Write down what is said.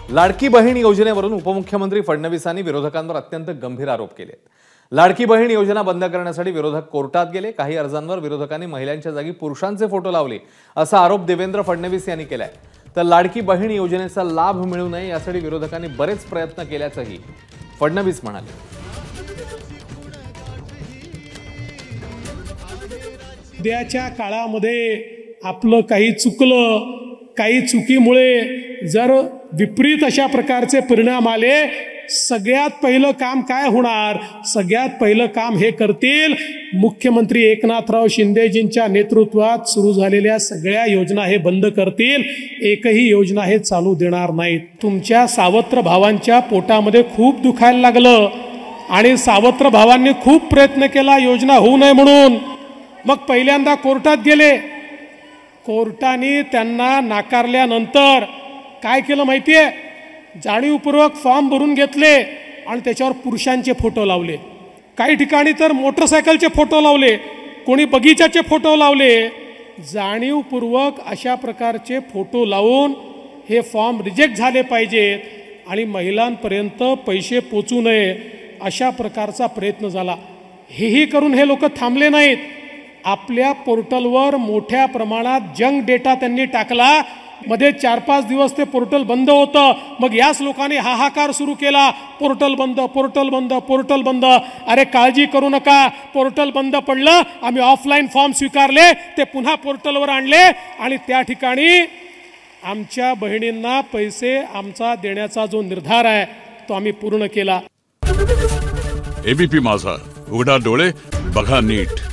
लाडकी बहीण योजनेवरून उपमुख्यमंत्री फडणवीसांनी विरोधकांवर अत्यंत गंभीर आरोप केले। लाडकी बहीण योजना बंद करण्यासाठी विरोधक कोर्टात गेले। काही अर्जांवर विरोधकांनी महिलांच्या जागी पुरुषांचे फोटो लावले असा आरोप देवेंद्र फडणवीस यांनी केलाय। तर लाडकी बहीण योजनेचा लाभ मिळू नये यासाठी विरोधकांनी बरेच प्रयत्न केल्याचंही फडणवीस म्हणाले। सध्याच्या काळामध्ये आपलं काही चुकलं, काही चुकीमुळे जर विपरीत अशा प्रकारचे परिणाम आले, सगळ्यात पहिलं काम काय होणार? सगळ्यात पहिलं काम हे करतील मुख्यमंत्री एकनाथराव शिंदेजींच्या नेतृत्वात सुरू झालेल्या सगळ्या योजना हे बंद करतील। एकही योजना हे चालू देणार नाहीत। तुमच्या सावत्र भावांच्या पोटामध्ये खूप दुखायला लागलं आणि सावत्र भावांनी खूप प्रयत्न केला योजना होऊ नये म्हणून। मग पहिल्यांदा कोर्टात गेले। कोर्टाने त्यांना नाकारल्यानंतर काय केलं माहिती आहे? जाणीवपूर्वक फॉर्म भरून घेतले आणि त्याच्यावर पुरुषांचे फोटो लावले। काही ठिकाणी तर मोटरसायकलचे फोटो लावले, कोणी बगीचाचे फोटो लावले। जाणीवपूर्वक अशा प्रकारचे फोटो लावून हे फॉर्म रिजेक्ट झाले पाहिजेत आणि महिलांपर्यंत पैसे पोचू नये अशा प्रकारचा प्रयत्न झाला। हेही करून हे लोक थांबले नाहीत। आपल्या पोर्टलवर मोठ्या प्रमाणात जंक डेटा त्यांनी टाकला। मध्ये 4-5 दिवस ते पोर्टल बंद होतं। मग याच लोकांनी हाहाकार सुरू केला, पोर्टल बंद, पोर्टल बंद, पोर्टल बंद। अरे काळजी करू नका, पोर्टल बंद पडलं, आम्ही ऑफलाईन फॉर्म स्वीकारले, ते पुन्हा पोर्टलवर आणले आणि त्या ठिकाणी आमच्या बहिणींना पैसे आमचा देण्याचा जो निर्धार आहे तो आम्ही पूर्ण केला। एबीपी माझा, उघडा डोळे बघा नीट।